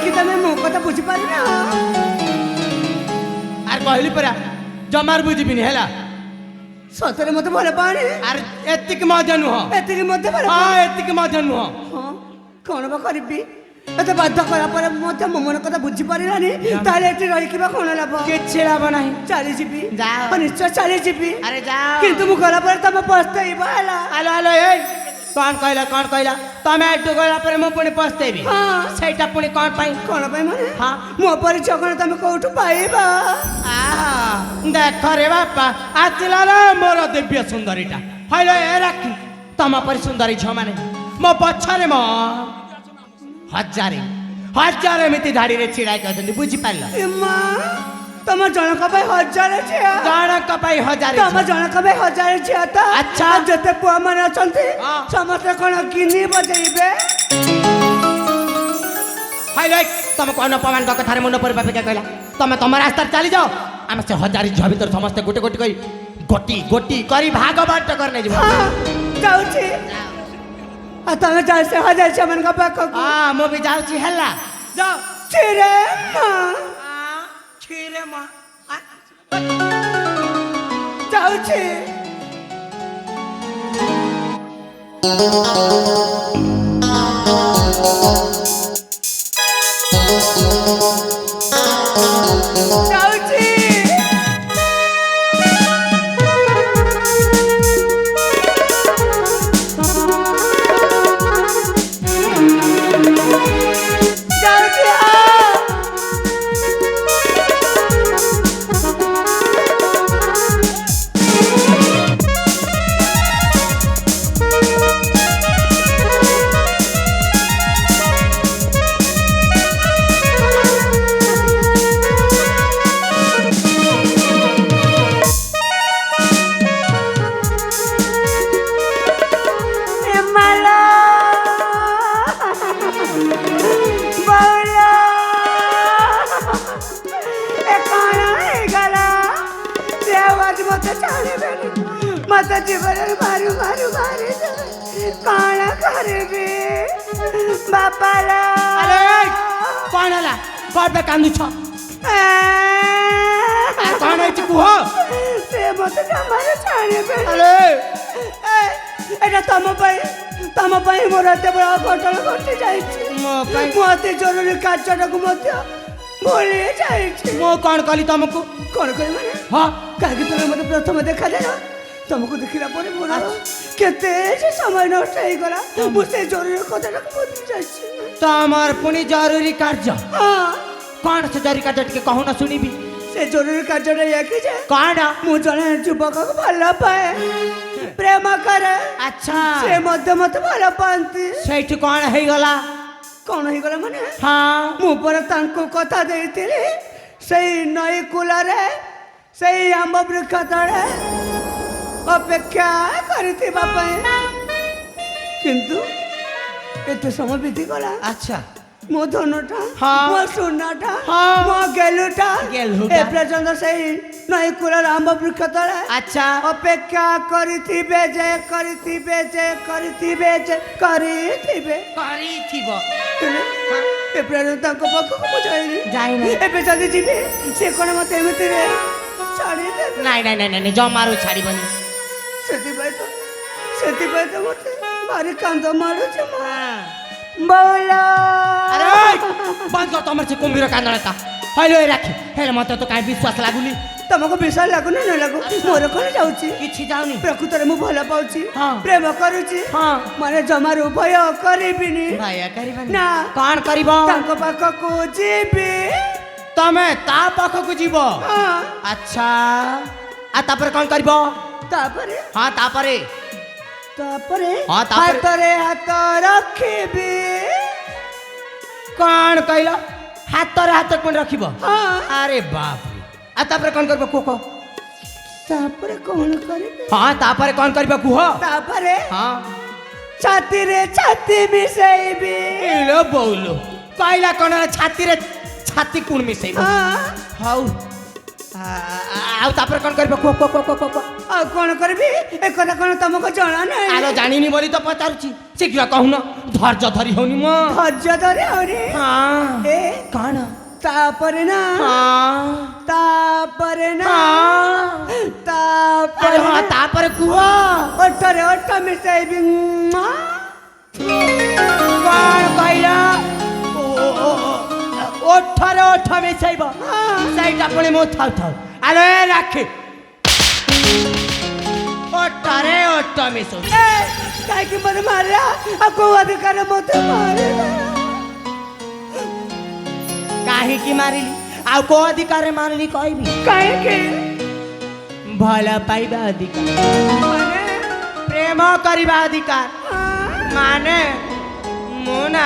कि तमे मो कथा बुझी पारि ना आर कहली परा जमार बुझिबिनी हैला सतरे मते भल पानी आर एतिक मजा नुह एतिक मते भल हां एतिक मजा नुह हां कोन बा करबी एते बाध्य करा पर मते मन कथा बुझी पारि नानी ताले एति रही किबा कोन लाभ किछि लाभ नाही चली जीबी जाओ निश्चय चली जीबी अरे जाओ किंतु मु गला पर तमे पछतैबा हला हेलो हेलो ए कौन कहला तमे एटु गला पर मु पुणी पछतेबी हां सेटा पुणी कोन पाई माने हां मो पर जगन तमे कोठु पाइबा आहा देख रे बापा आजिला रे मोर दिव्य सुंदरीटा हेलो ए राखी तम पर सुंदरी छ माने मो पछरे मो हजारे हजारे मिति धाड़ी रे छिड़ाई कहतनी बुझी पाइल एम्मा तम जनक भाई हजार छिया जनक पाई हजारे तम जनक भाई हजार छिया त अच्छा जते पुआ माने अछंती हां समस्त कोन गिनी बजेइबे हेलो तम कोन पवन का कथारे मन पर बापे कहला तमे तम रास्ता चली जाओ हम से हजार झ भीतर समस्त गोटे गोटे करी गोटी गोटी करी भाग बाट करने जीव जाउछी आ तमे जाय से हजार छ मन का पाख हां मो भी जाउची हल्ला जाओ छिरे मां छिरे मां जाउछी जाउछी मत जीवन मारू मारू मारू काना करबे बापाला अरे कौन हला कौन पे कांदू छ कौन है कुह से मत जमारे छाड़बे अरे एटा तम पई मोर एते बड़ा घटना घटी जाइछि मते जरूरी कार्यटक मध्य भूली जाइछि मो कौन कली तुमको कौन करी माने हां काहे तुम मते प्रथम देखा दे तुमको देखला पर मोर केते जे समय नष्ट हे गला मुसे जरूरी कथाटक भूली जाइछि तमर पुनी जरूरी कार्य हां कौन से जरूरी कार्य के कहू ना सुनीबी से जरूरी कार्यटा या कि जे कौन मु जने युवक को भला पाए प्रेम करे अच्छा से मध्य मत भला पांती सेठी कौन हे गला कौन हे गला माने हां मु पर तांको कथा देइतिली सेई नई कुलारे सेई आंब वृक्ष तळे अपेक्षा करती बापा किंतु एते समय बीती गला अच्छा मो धनटा हाँ। मो सोनाटा हाँ। मो गेलुटा गेलुटा। ए पर्यंत सेई नई कुलार आंब वृक्ष तळे अच्छा अपेक्षा करथिबे जे करथिबे करी थीबो ए पर्यंत तांको पाखो को जाइनी जाइनी ए बेचारी जीबे से कोन मते एमिति रे छाड़ी दे नहीं जमारू छाड़ीबनी सेति तो मते भारी कांद मारो छ बोला अरे बंद कर तमर से कुंभीर कांदळता हेलो ए राखी हेले मते तो काई विश्वास लागुनी तुमको विश्वास लागु न लागु मोर कोन जाउची किछि जाउनी प्रकृत रे मु भला पाउची हां प्रेम करूची हां माने जमारू भय करिबिनी भाया करिबनी ना कोन करिबो तांको पाख को जीबी तमे ता पाख को जीवो हां अच्छा आ तापर कोन करिबो तापरे हां तापरे हाँ, तापरे। हाथ रखिबी कोन कहला हाथ रे हाथ कोन रखिबो हां अरे बाप रे आ तापर कोन करबो कोको तापरे कोन करिबी हां तापर कोन करबो कुह तापरे हां छाती रे छाती मिसेबी इलो बोलो कहला कोन छाती रे छाती कोन मिसेबो हां हाउ आ तापर कोन करबो को ଆଉ କ'ଣ କରିବି ଏ କଥା କ'ଣ ତମକୁ ଜଣା ନାହିଁ ଆଲୋ ଜାଣିନି ବୋଲି ତ ପଚାରୁଛି ଶୀଘ୍ର କହୁନ ଧୈର୍ଯ୍ୟ ଧରି ହଉନି ମୋ ଧୈର୍ଯ୍ୟ ଧରି ଆହୁରି ହଁ ଏ କଣ ତାପରେ ନା ହଁ ତାପରେ ନା ଆରେ ତାପରେ ହଁ ତାପରେ କୁହ ଓଠରେ ଓଠ ମିଶାଇବି କଣ କହିଲ ଓଠରେ ଓଠ ମିଶାଇବ ସେଇଟା ପୁଣି ମୁଁ ଥାଉ ଥାଉ ଆଲୋ ଏ ରାଖି ଓଠରେ ଓଠ ମିଶଉ କାହିଁକି ମୋତେ ମାରିଲା ଆଉ କୋଉ ଅଧିକାର ମୋତେ ମାରିଲା କାହିଁକି ମାରିଲି ଆଉ କୋଉ ଅଧିକାରରେ ମାରିଲି କହିବି କାହିଁକି ଭଲ ପାଇବା ଅଧିକାର ମାନେ ପ୍ରେମ କରିବା ଅଧିକାର ମାନେ ମୁଁ ନା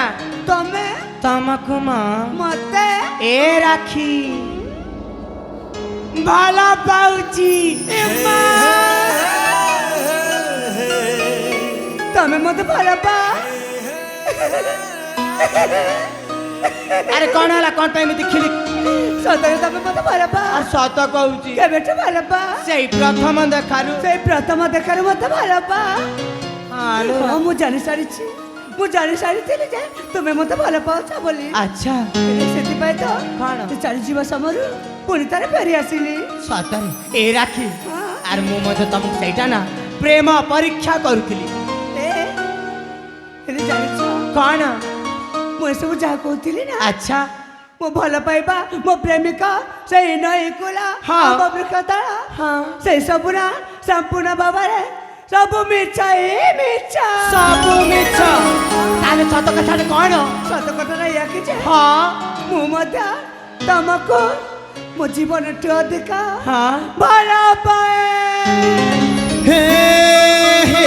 ତମେ ତମକୁ ମା ମତେ ଏ ରାଖି ଭଲ ପାଉଛି ତମେ ମତେ ଭଲ ପା ଆରେ କଣ ହେଲା କଣ ପାଇଁ ଏମିତି ଖିଲି ସତରେ ତମେ ମତେ ଭଲ ପା ଆଉ ସତ କହୁଛି କେବେଠୁ ଭଲ ପା ସେଇ ପ୍ରଥମ ଦେଖାରୁ ସେଇ ପ୍ରଥମ ଦେଖାରୁ ମତେ ଭଲ ପା ଆଲୋ ହଁ ମୁଁ ଜାଣି ସାରିଛି ମୁଁ ଜାଣି ସାରିଥିଲି ଯେ ତୁମେ ମତେ ଭଲ ପାଉଛ ବୋଲି ଆଚ୍ଛା ସେଥିପାଇଁ ତ କଣ? ଚାଲିଯିବା ସମୟରୁ ପୁଣି ଥରେ ଫେରି ଆସିଲି ସତରେ ଏ ରାଖି ଆରେ ମୁଁ ମଧ୍ୟ ତମକୁ ସେଇଟା ନା ପ୍ରେମ ପରୀକ୍ଷା କରୁଥିଲି ହେଲେ ଜାଣିଛ କଣ ମୁଁ ଏସବୁ ଯାହା କହୁଥିଲି ନା ଆଚ୍ଛା ମୋ ଭଲ ପାଇବା ମୋ ପ୍ରେମିକା ସେଇ ନଈ କୁଲା ହଁ। ଆମ୍ବ ବୃକ୍ଷ ତଳ ହଁ ସେଇ ସବୁ ନା ସମ୍ପୂର୍ଣ୍ଣ ଭାବରେ ସବୁ ମିଛ ମିଛ ସବୁ ମିଛ ତାହେଲେ ସତ କଥାରେ କଣ ସତ କଥାଟା ଏଇଆ କି ଯେ ହଁ ମୁଁ ମଧ୍ୟ ତମକୁ ମୋ ଜୀବନଠୁ ଅଧିକ ହଁ ଭଲ ପାଏ ହେ ହେ